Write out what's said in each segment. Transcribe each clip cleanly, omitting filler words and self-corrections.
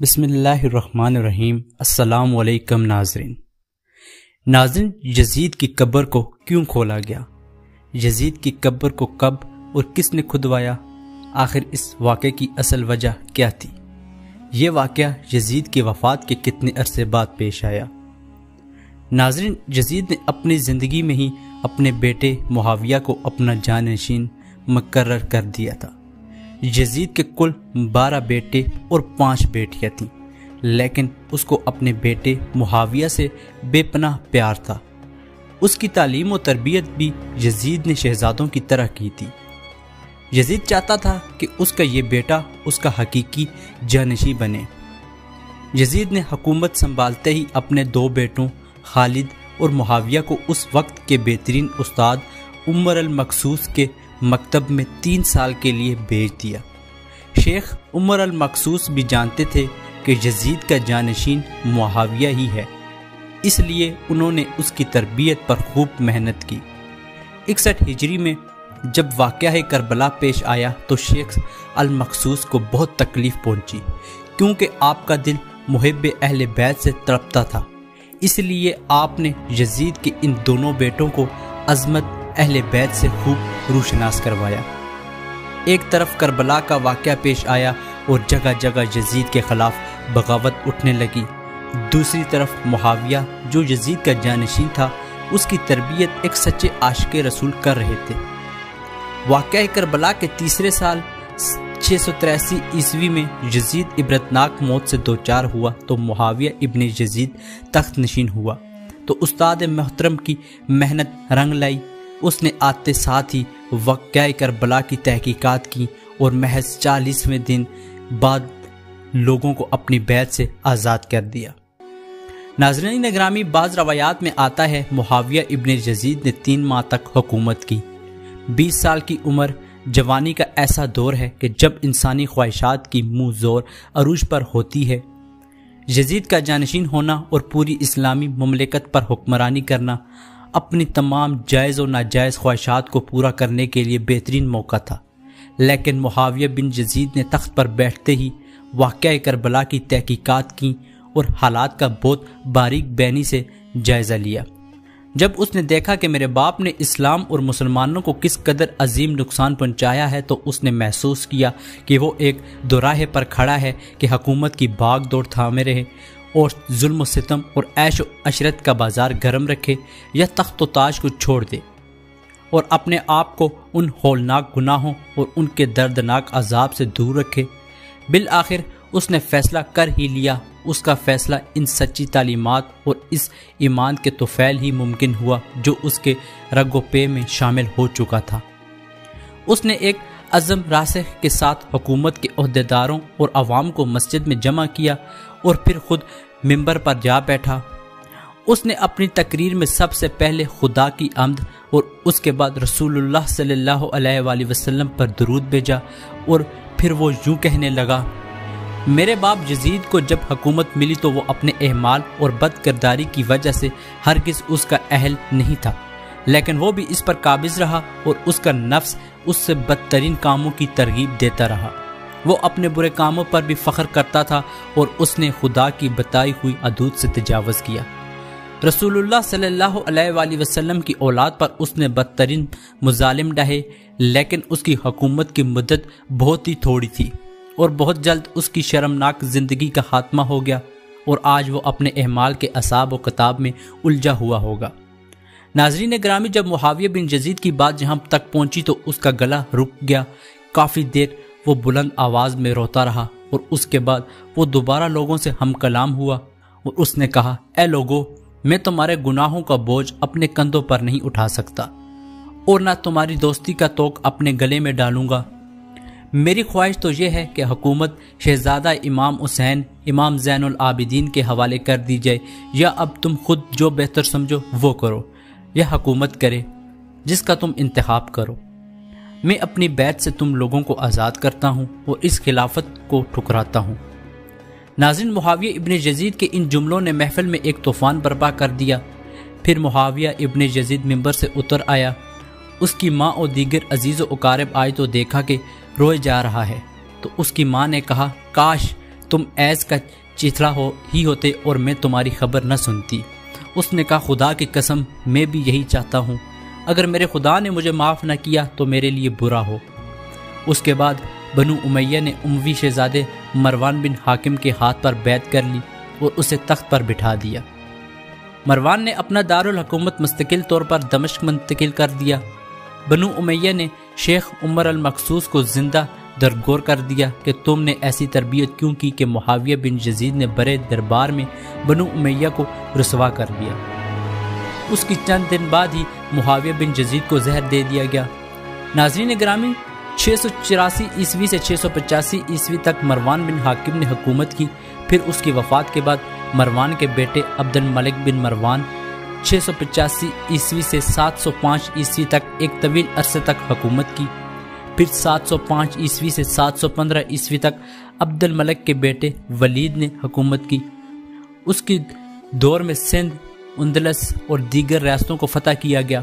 بسم اللہ الرحمن الرحیم۔ السلام علیکم ناظرین، یزید کی قبر کو کیوں کھولا گیا؟ یزید کی قبر کو کب اور کس نے کھدوایا؟ آخر اس واقعے کی اصل وجہ کیا تھی؟ یہ واقعہ یزید کی وفات کے کتنے عرصے بعد پیش آیا؟ ناظرین، یزید نے اپنی زندگی میں ہی اپنے بیٹے معاویہ کو اپنا جانشین مقرر کر دیا تھا۔ یزید کے کل 12 بیٹے اور 5 بیٹیاں تھیں، لیکن اس کو اپنے بیٹے معاویہ سے بے پناہ پیار تھا۔ اس کی تعلیم و تربیت بھی یزید نے شہزادوں کی طرح کی تھی۔ یزید چاہتا تھا کہ اس کا یہ بیٹا اس کا حقیقی جانشین بنے۔ یزید نے حکومت سنبھالتے ہی اپنے 2 بیٹوں خالد اور معاویہ کو اس وقت کے بہترین استاد عمر المقصوص کے مکتب میں 3 سال کے لیے بھیج دیا۔ شیخ عمر المقصوص بھی جانتے تھے کہ یزید کا جانشین معاویہ ہی ہے، اس لیے انہوں نے اس کی تربیت پر خوب محنت کی۔ 61 ہجری میں جب واقعہ کربلا پیش آیا تو شیخ المقصوص کو بہت تکلیف پہنچی، کیونکہ آپ کا دل محب اہل بیت سے تڑپتا تھا۔ اس لیے آپ نے یزید کے ان دونوں بیٹوں کو عظمت اہل بیت سے خوب روشناس کروایا۔ ایک طرف کربلا کا واقعہ پیش آیا اور جگہ جگہ یزید کے خلاف بغاوت اٹھنے لگی، دوسری طرف معاویہ جو یزید کا جانشین تھا اس کی تربیت ایک سچے عاشق رسول کر رہے تھے۔ واقعہ کربلا کے تیسرے سال 683 عیسوی میں یزید عبرتناک موت سے دوچار ہوا تو معاویہ ابن یزید تخت نشین ہوا تو استاد محترم کی محنت رنگ لائی۔ اس نے آتے ساتھ ہی واقعہ کربلا کی تحقیقات کی اور محض 40ویں دن بعد لوگوں کو اپنی بیعت سے آزاد کر دیا۔ ناظرین گرامی، بعض روایات میں آتا ہے معاویہ ابن یزید نے 3 ماہ تک حکومت کی۔ 20 سال کی عمر جوانی کا ایسا دور ہے کہ جب انسانی خواہشات کی منہ زور عروج پر ہوتی ہے۔ یزید کا جانشین ہونا اور پوری اسلامی مملکت پر حکمرانی کرنا اپنی تمام جائز و ناجائز خواہشات کو پورا کرنے کے لیے بہترین موقع تھا، لیکن معاویہ بن یزید نے تخت پر بیٹھتے ہی واقعہ کربلا کی تحقیقات کی اور حالات کا بہت باریک بینی سے جائزہ لیا۔ جب اس نے دیکھا کہ میرے باپ نے اسلام اور مسلمانوں کو کس قدر عظیم نقصان پہنچایا ہے تو اس نے محسوس کیا کہ وہ ایک دوراہے پر کھڑا ہے کہ حکومت کی بھاگ دوڑ تھامے رہے اور ظلم و ستم اور عیش و عشرت کا بازار گرم رکھے یا تخت و تاج کو چھوڑ دے اور اپنے آپ کو ان ہولناک گناہوں اور ان کے دردناک عذاب سے دور رکھے۔ بالآخر اس نے فیصلہ کر ہی لیا۔ اس کا فیصلہ ان سچی تعلیمات اور اس ایمان کے طفیل ہی ممکن ہوا جو اس کے رگ و پے میں شامل ہو چکا تھا۔ اس نے ایک عزم راسخ کے ساتھ حکومت کے عہدیداروں اور عوام کو مسجد میں جمع کیا اور پھر خود ممبر پر جا بیٹھا۔ اس نے اپنی تقریر میں سب سے پہلے خدا کی حمد اور اس کے بعد رسول اللہ صلی اللہ علیہ وآلہ وسلم پر درود بھیجا اور پھر وہ یوں کہنے لگا، میرے باپ یزید کو جب حکومت ملی تو وہ اپنے اعمال اور بد کرداری کی وجہ سے ہرگز اس کا اہل نہیں تھا، لیکن وہ بھی اس پر قابض رہا اور اس کا نفس اس سے بدترین کاموں کی ترغیب دیتا رہا۔ وہ اپنے برے کاموں پر بھی فخر کرتا تھا اور اس نے خدا کی بتائی ہوئی حدود سے تجاوز کیا۔ رسول اللہ صلی اللہ علیہ وآلہ وسلم کی اولاد پر اس نے بدترین مظالم ڈھائے، لیکن اس کی حکومت کی مدت بہت ہی تھوڑی تھی اور بہت جلد اس کی شرمناک زندگی کا خاتمہ ہو گیا اور آج وہ اپنے اعمال کے حساب و کتاب میں الجھا ہوا ہوگا۔ ناظرین گرامی، جب معاویہ بن یزید کی بات جہاں تک پہنچی تو اس کا گلا رک گیا۔ کافی دیر وہ بلند آواز میں روتا رہا اور اس کے بعد وہ دوبارہ لوگوں سے ہم کلام ہوا اور اس نے کہا، اے لوگو، میں تمہارے گناہوں کا بوجھ اپنے کندھوں پر نہیں اٹھا سکتا اور نہ تمہاری دوستی کا توق اپنے گلے میں ڈالوں گا۔ میری خواہش تو یہ ہے کہ حکومت شہزادہ امام حسین امام زین العابدین کے حوالے کر دی جائے، یا اب تم خود جو بہتر سمجھو وہ کرو، یا حکومت کرے جس کا تم انتخاب کرو۔ میں اپنی بیعت سے تم لوگوں کو آزاد کرتا ہوں اور اس خلافت کو ٹھکراتا ہوں۔ ناظرین، معاویہ ابن یزید کے ان جملوں نے محفل میں ایک طوفان برپا کر دیا۔ پھر معاویہ ابن یزید ممبر سے اتر آیا۔ اس کی ماں اور دیگر عزیز و اقارب آئے تو دیکھا کہ روئے جا رہا ہے تو اس کی ماں نے کہا، کاش تم ایس کا چیتھڑا ہی ہوتے اور میں تمہاری خبر نہ سنتی۔ اس نے کہا خدا کی قسم میں بھی یہی چاہتا ہوں، اگر میرے خدا نے مجھے معاف نہ کیا تو میرے لیے برا ہو۔ اس کے بعد بنو امیہ نے اموی شہزادے مروان بن حاکم کے ہاتھ پر بیعت کر لی اور اسے تخت پر بٹھا دیا۔ مروان نے اپنا دارالحکومت مستقل طور پر دمشق منتقل کر دیا۔ بنو امیہ نے شیخ عمر المقصوص کو زندہ درگور کر دیا کہ تم نے ایسی تربیت کیوں کی کہ معاویہ بن یزید نے برے دربار میں بنو امیہ کو رسوا کر دیا۔ اس کی چند دن بعد ہی معاویہ بن یزید کو زہر دے دیا گیا۔ ناظرین گرامی، 684 عیسوی سے 685 عیسوی تک مروان بن حاکم نے حکومت کی۔ پھر اس کی وفات کے بعد مروان کے بیٹے عبد الملک بن مروان 685 عیسوی سے 705 عیسوی تک ایک طویل عرصے تک حکومت کی۔ پھر 705 عیسوی سے 715 عیسوی تک عبد الملک کے بیٹے ولید نے حکومت کی۔ اس کی دور میں سندھ، اندلس اور دیگر ریاستوں کو فتح کیا گیا۔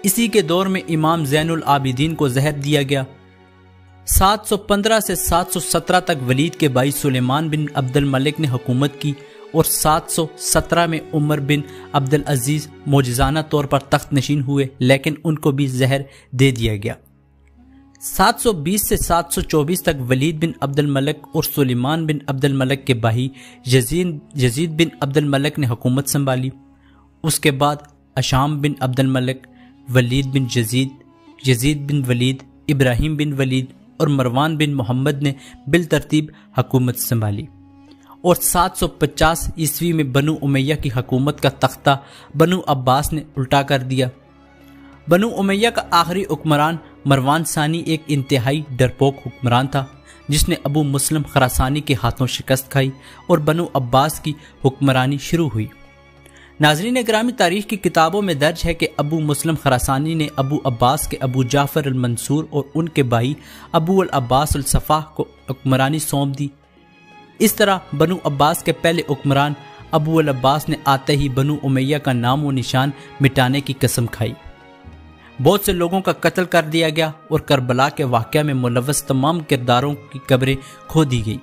اسی کے دور میں امام زین العابدین کو زہر دیا گیا۔ 715 سے 717 تک ولید کے بھائی سلیمان بن عبد الملک نے حکومت کی اور 717 میں عمر بن عبد العزیز معجزانہ طور پر تخت نشین ہوئے، لیکن ان کو بھی زہر دے دیا گیا۔ 720 سے 724 تک ولید بن عبد الملک اور سلیمان بن عبد الملک کے بھائی یزید بن عبد الملک نے حکومت سنبھالی۔ اس کے بعد اشام بن عبد الملک، ولید بن یزید، یزید بن ولید، ابراہیم بن ولید اور مروان بن محمد نے بالترتیب حکومت سنبھالی، اور 750 عیسوی میں بنو امیہ کی حکومت کا تختہ بنو عباس نے الٹا کر دیا۔ بنو امیہ کا آخری حکمران مروان ثانی ایک انتہائی ڈرپوک حکمران تھا، جس نے ابو مسلم خراسانی کے ہاتھوں شکست کھائی اور بنو عباس کی حکمرانی شروع ہوئی۔ ناظرین گرامی، تاریخ کی کتابوں میں درج ہے کہ ابو مسلم خراسانی نے ابو عباس کے ابو جعفر المنصور اور ان کے بھائی ابو العباس الصفاح کو حکمرانی سونپ دی۔ اس طرح بنو عباس کے پہلے حکمران ابو العباس نے آتے ہی بنو امیہ کا نام و نشان مٹانے کی قسم کھائی۔ بہت سے لوگوں کا قتل کر دیا گیا اور کربلا کے واقعہ میں ملوث تمام کرداروں کی قبریں کھو دی گئی۔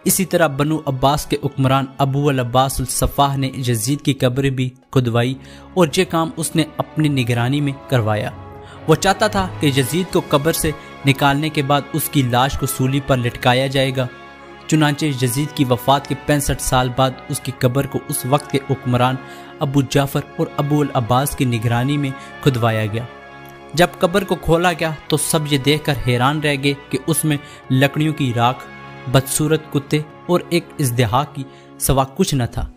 اسی طرح بنو عباس کے حکمران ابو العباس الصفاح نے یزید کی قبر بھی کھدوائی اور یہ کام اس نے اپنی نگرانی میں کروایا۔ وہ چاہتا تھا کہ یزید کو قبر سے نکالنے کے بعد اس کی لاش کو سولی پر لٹکایا جائے گا۔ چنانچہ یزید کی وفات کے 65 سال بعد اس کی قبر کو اس وقت کے حکمران ابو جعفر اور ابو العباس کی نگرانی میں کھدوایا گیا۔ جب قبر کو کھولا گیا تو سب یہ دیکھ کر حیران رہ گئے کہ اس میں لکڑیوں کی راکھ، بدصورت کتے اور ایک ازدہا کی سوا کچھ نہ تھا۔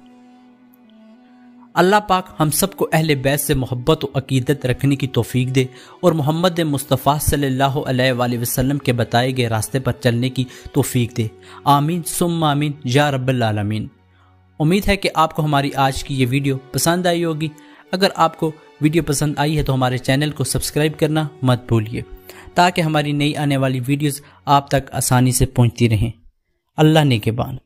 اللہ پاک ہم سب کو اہل بیت سے محبت و عقیدت رکھنے کی توفیق دے اور محمد مصطفیٰ صلی اللہ علیہ وآلہ وسلم کے بتائے گئے راستے پر چلنے کی توفیق دے۔ آمین ثم آمین یا رب العالمین۔ امید ہے کہ آپ کو ہماری آج کی یہ ویڈیو پسند آئی ہوگی۔ اگر آپ کو ویڈیو پسند آئی ہے تو ہمارے چینل کو سبسکرائب کرنا مت بھولیے، تاکہ ہماری نئی آنے والی ویڈیوز آپ تک آسانی سے پہنچتی رہیں۔ اللہ نگہبان۔